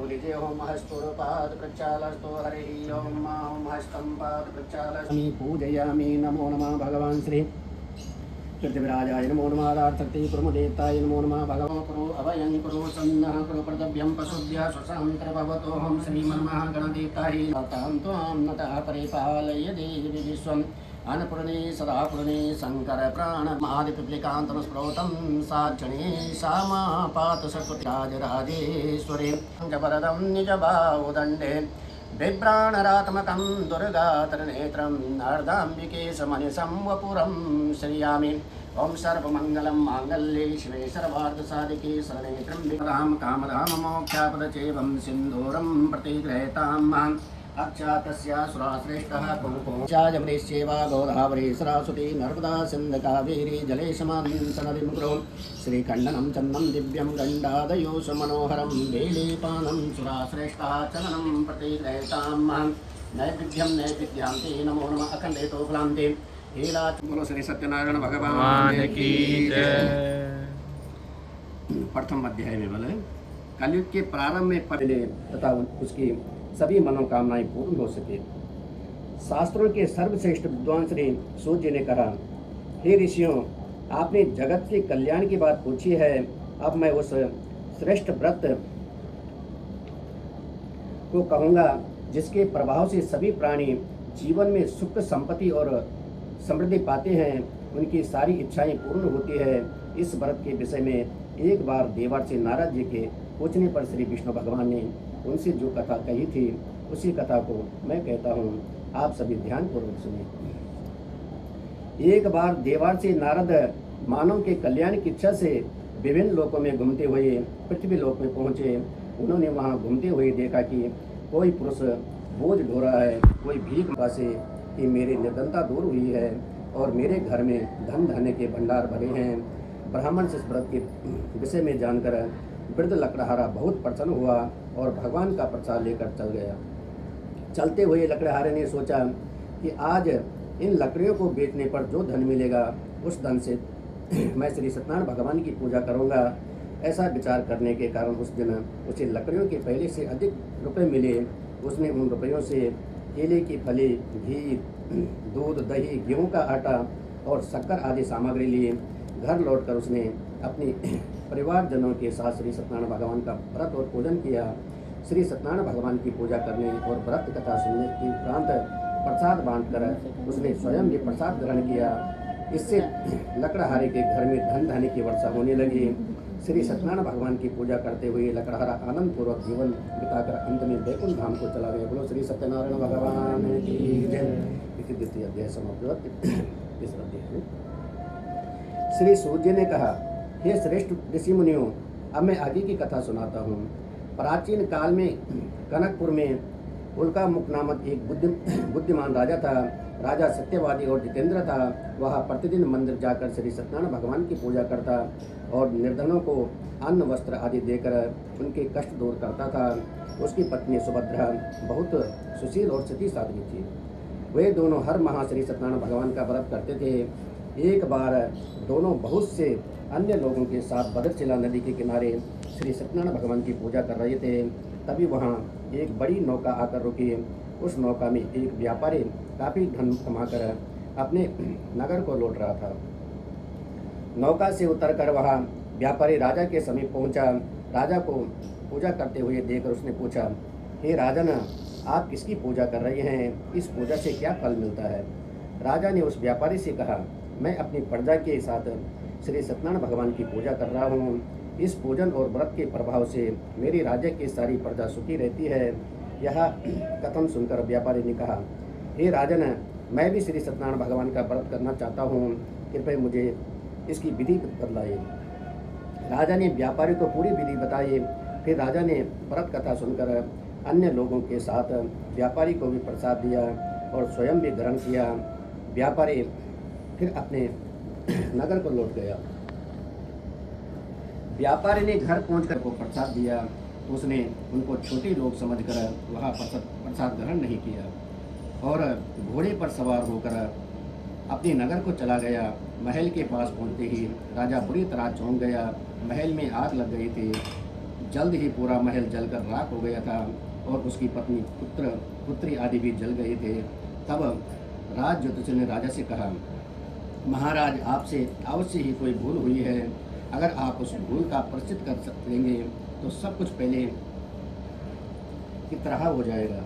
बोलिजे ओम हस्तोपाद प्रक्षालस्तो हरि ओम हस्तं पाद प्रक्षालस्मि पूजयामि। नमो नमः भगवान श्री पृथ्वीराजाय नमो नमः रार्थक्ति प्रमुदेताय नमो नमः भगवान् कुरु अभयं कुरु सन्नः कुरु कर्तव्यं पशुभ्यः स्वशान्तर्भवतोऽहं श्रीमन्मः गणदेवताय तां त्वां नतः परिपालय देवि विश्वम् अन्नपूर्णे सदा पूर्णे शङ्कर प्राणमादिपिपलिकान्तं स्फुरतं साक्षणे सामा पात सरस्वती राजराजेश्वरी वरदं निजबाहुदण्डे बिभ्राणरात्मकं दुर्गातरनेत्रं अर्धाम्बिके समनिशं वपुरं श्रियामि। ओम सर्वमंगलं मांगल्ये शिवे सर्वार्थसाधिके शरणे त्र्यम्बिके कामधाम मोक्षापदचेवं सिन्दूरं प्रतिगृहीतां माम् अक्षातस्या सुराश्रेष्ठः कुङ्कुमचायमृष्येवा गोदावरी सरस्वती नर्मदा सिन्ध कावेरी जलेशमानं सनदिं कुरु श्रीखण्डनं चन्दं दिव्यं गण्डादयो सुमनोहरं बेलीपानं सुराश्रेष्ठः चलनं प्रतिगृहीतां माम् नैवेद्यान्ते नमो नमः अखण्डेतो फलान्ते हेला बोलो श्री सत्यनारायण भगवान की जय। प्रथम अध्याय में बोले कलयुग के प्रारंभ में पहले तथा उसकी सभी मनोकामनाएं पूर्ण हो सके। शास्त्रों के सर्वश्रेष्ठ विद्वान श्री सूत जी ने कहा, हे ऋषियों, आपने जगत के कल्याण की बात पूछी है। अब मैं उस श्रेष्ठ व्रत को कहूँगा जिसके प्रभाव से सभी प्राणी जीवन में सुख संपत्ति और समृद्धि पाते हैं, उनकी सारी इच्छाएं पूर्ण होती है। इस व्रत के विषय में एक बार देवर्षि नारद जी के पूछने पर श्री विष्णु भगवान ने उनसे जो कथा कही थी उसी कथा को मैं कहता हूँ, आप सभी ध्यानपूर्वक सुनिए। एक बार देवर्षि नारद मानव के कल्याण की इच्छा से विभिन्न लोकों में घूमते हुए पृथ्वी लोक में पहुँचे। उन्होंने वहाँ घूमते हुए देखा कि कोई पुरुष बोझ ढो रहा है, कोई भीख मांगे कि मेरी निर्धनता दूर हुई है और मेरे घर में धन धान्य के भंडार भरे हैं। ब्राह्मण से इस व्रत के विषय में जानकर वृद्ध लकड़हारा बहुत प्रसन्न हुआ और भगवान का प्रसाद लेकर चल गया। चलते हुए लकड़हारे ने सोचा कि आज इन लकड़ियों को बेचने पर जो धन मिलेगा उस धन से मैं श्री सत्यनारायण भगवान की पूजा करूंगा। ऐसा विचार करने के कारण उस दिन उसे लकड़ियों के पहले से अधिक रुपए मिले। उसने उन रुपयों से केले की फली, घी, दूध, दही, गेहूं का आटा और शक्कर आदि सामग्री लिए। घर लौटकर उसने अपनी परिवारजनों के साथ श्री सत्यनारायण भगवान का व्रत और पूजन किया। श्री सत्यनारायण भगवान की पूजा करने और व्रत कथा सुनने के उपरांत प्रसाद बांटकर उसने स्वयं भी प्रसाद ग्रहण किया। इससे लकड़हारे के घर में धन धान्य की वर्षा होने लगी। श्री सत्यनारायण भगवान की पूजा करते हुए लकड़हारा आनंद पूर्वक जीवन बिताकर अंत में वैकुंठ धाम को चला गया। बोलो श्री सत्यनारायण भगवान की जय। इसी द्वितीय अध्याय समाप्त। इस अध्याय में श्री सूत जी ने कहा, हे श्रेष्ठ ऋषि मुनियों, अब मैं आगे की कथा सुनाता हूँ। प्राचीन काल में कनकपुर में उल्कामुख नामक एक बुद्धिमान राजा था। राजा सत्यवादी और जितेंद्र था। वह प्रतिदिन मंदिर जाकर श्री सत्यनारायण भगवान की पूजा करता और निर्धनों को अन्न वस्त्र आदि देकर उनके कष्ट दूर करता था। उसकी पत्नी सुभद्रा बहुत सुशील और सती साध्वी थी। वे दोनों हर माह श्री सत्यनारायण भगवान का व्रत करते थे। एक बार दोनों बहुत से अन्य लोगों के साथ भद्रशिला नदी के किनारे श्री सत्यनारायण भगवान की पूजा कर रहे थे। तभी वहाँ एक बड़ी नौका आकर रुकी। उस नौका में एक व्यापारी काफ़ी धन कमाकर अपने नगर को लौट रहा था। नौका से उतरकर वह व्यापारी राजा के समीप पहुंचा। राजा को पूजा करते हुए देखकर उसने पूछा, हे राजन, आप किसकी पूजा कर रहे हैं? इस पूजा से क्या फल मिलता है? राजा ने उस व्यापारी से कहा, मैं अपनी प्रजा के साथ श्री सत्यनारायण भगवान की पूजा कर रहा हूँ। इस पूजन और व्रत के प्रभाव से मेरी राज्य की सारी प्रजा सुखी रहती है। यह कथन सुनकर व्यापारी ने कहा, हे राजन, मैं भी श्री सत्यनारायण भगवान का व्रत करना चाहता हूँ, कृपया मुझे इसकी विधि बतलाइए। राजा ने व्यापारी को पूरी विधि बताई। फिर राजा ने व्रत कथा सुनकर अन्य लोगों के साथ व्यापारी को भी प्रसाद दिया और स्वयं भी ग्रहण किया। व्यापारी फिर अपने नगर को लौट गया। व्यापारी ने घर पहुंचकर को प्रसाद दिया तो उसने उनको छोटे लोग समझकर वह प्रसाद ग्रहण नहीं किया और घोड़े पर सवार होकर अपने नगर को चला गया। महल के पास पहुंचते ही राजा बुरी तरह चौंक गया। महल में आग लग गई थी। जल्द ही पूरा महल जलकर राख हो गया था और उसकी पत्नी पुत्री आदि भी जल गए थे। तब राज ज्योतिषी ने राजा से कहा, महाराज, आपसे अवश्य ही कोई भूल हुई है। अगर आप उस भूल का प्रायश्चित कर देंगे तो सब कुछ पहले की तरह हो जाएगा।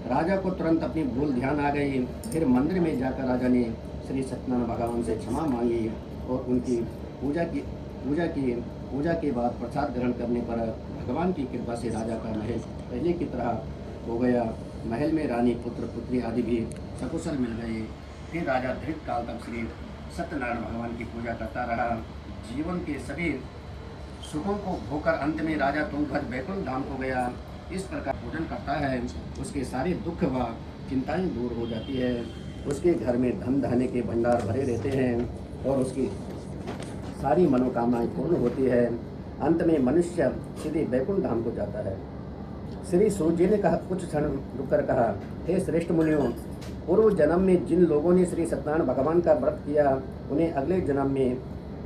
राजा को तुरंत अपनी भूल ध्यान आ गई। फिर मंदिर में जाकर राजा ने श्री सत्यनारायण भगवान से क्षमा मांगी और उनकी पूजा के बाद प्रसाद ग्रहण करने पर भगवान की कृपा से राजा का महल पहले की तरह हो गया। महल में रानी, पुत्र, पुत्री आदि भी सकुशल मिल गए। फिर राजा दीर्घ काल तक श्री सत्यनारायण भगवान की पूजा करता रहा। जीवन के सभी सुखों को भोकर अंत में राजा तुंगभद्र वैकुंठ धाम को गया। इस प्रकार पूजन करता है, उसके सारे दुख व चिंताएं दूर हो जाती है। उसके घर में धन धान्य के भंडार भरे रहते हैं और उसकी सारी मनोकामनाएं पूर्ण होती है। अंत में मनुष्य सीधे वैकुंठ धाम को जाता है। श्री सूत जी ने कहा, कुछ क्षण रुककर कहा, हे श्रेष्ठ मुनियों, पूर्व जन्म में जिन लोगों ने श्री सत्यनारायण भगवान का व्रत किया उन्हें अगले जन्म में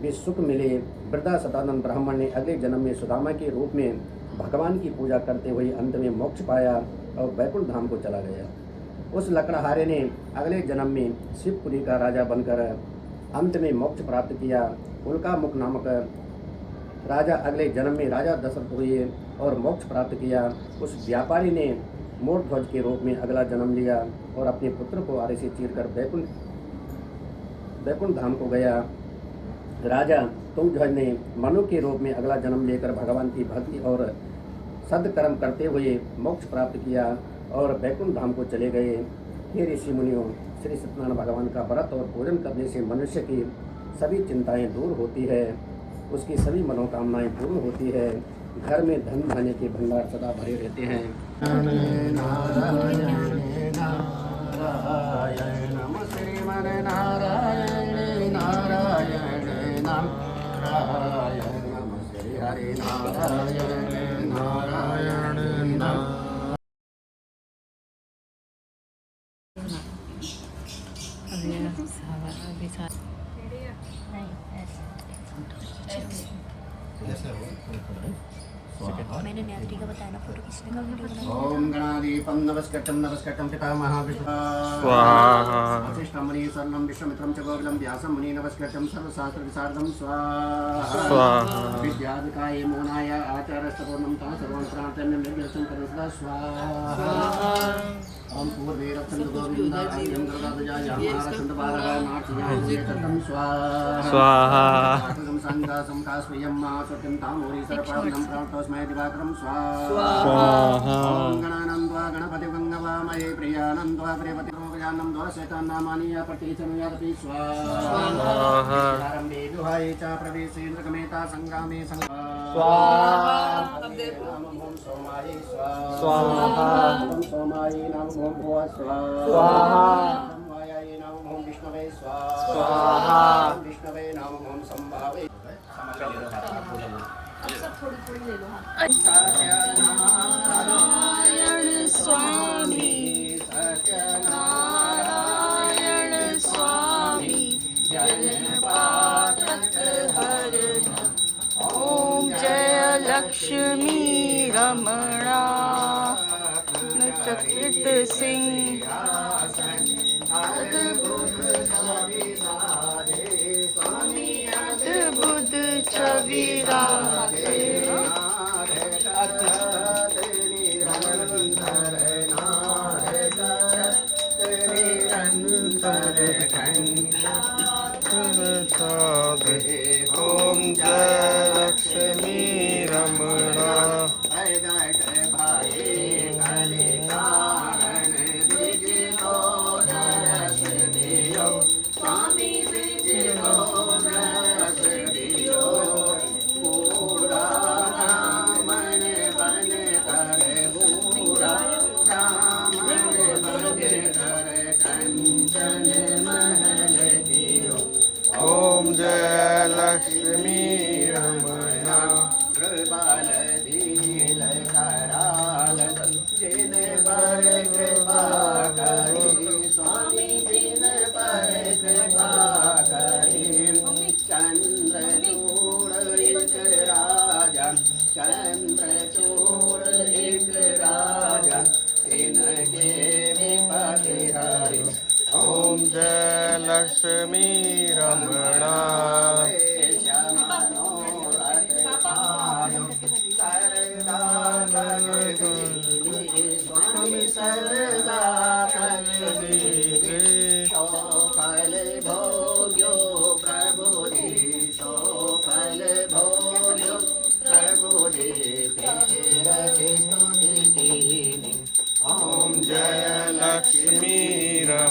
भी सुख मिले। वृद्धा सदानंद ब्राह्मण ने अगले जन्म में सुदामा के रूप में भगवान की पूजा करते हुए अंत में मोक्ष पाया और वैकुंठ धाम को चला गया। उस लकड़हारे ने अगले जन्म में शिवपुरी का राजा बनकर अंत में मोक्ष प्राप्त किया। उनका मुख नामक राजा अगले जन्म में राजा दशरथ हुए और मोक्ष प्राप्त किया। उस व्यापारी ने मोरध्वज के रूप में अगला जन्म लिया और अपने पुत्र को आरे से चीरकर वैकुंठ धाम को गया। राजा तुंगध्वज ने मनु के रूप में अगला जन्म लेकर भगवान की भक्ति और सद्कर्म करते हुए मोक्ष प्राप्त किया और वैकुंठ धाम को चले गए। हे ऋषि मुनियों, श्री सत्यनारायण भगवान का व्रत और पूजन करने से मनुष्य की सभी चिंताएं दूर होती है, उसकी सभी मनोकामनाएं पूर्ण होती है। घर में धन धान्य के भंडार सदा भरे रहते हैं। नारायण नारायण नम श्रीमन नारायण नारायण नारायण नम श्री हरि नारायण नारायण नाम। मैंने न्यायत्री का बताया ना, फोटो खींचने का वीडियो बनाया। ओम गणाधिपं नमस्कृतं पितामह स्वाहा वसिष्ठं मुनि सर्वं विश्वामित्रं च गौरवं व्यासं मुनि नमस्कृतं सर्वशास्त्र विशारदं स्वाहा स्वाहा विद्याधिकाय मोनाय आचार्यस्तपूर्णं ता सर्वं प्रार्थ्यं निर्दर्शनं करो सदा स्वाहा। ओम पूर्वे रक्षन्तु गोविन्द आद्यं गरुडाध्वजाय महारसन्तपालः नाट्याय ततं स्वाहा स्वाहा संघासं कास्वयं मासुर्यं तामूरि सर्वपावनं प्रार्थोस्मै दिवाकरं स्वाहा। स्वाहा ओम गणानन्द्वा गणपति गंगवामहे प्रियानन्द्वा प्रियपति रोगजानं द्वारशेतान् नामानि प्रतिचनुयादपि स्वाहा। आरम्भे विवाहे च प्रवेशेन्द्रगमेता संग्रामे स्वाहा ओम सोमाय स्वाहा स्वाहा ओम सोमाय नमः ओम भुवा स्वाहा स्वाहा ओम वायाय नमः ओम विष्णवे स्वाहा स्वाहा ओम विष्णवे नमः ओम संभावे। थोड़ी थोड़ी ले लो। नारायण स्वामी नारायण स्वामी जन्मपातक हरण। ओम जय लक्ष्मी रमणा चकित सिंह अद्भुत छवि राधे। ओम जय लक्ष्मी रमणा स्वामी ओम जय लक्ष्मी रमणा कृपाल दीन कराल जिन पर कृपा करी स्वामी जिन पर कृपा करी चंद्र चूड़ राजा चंद्र के विपति हरि ओम जय लक्ष्मी रमणा स्वामी सरदा फल भोग्यो प्रभु फल भोग्यो प्रभु ओम जय लक्ष्मी रमणा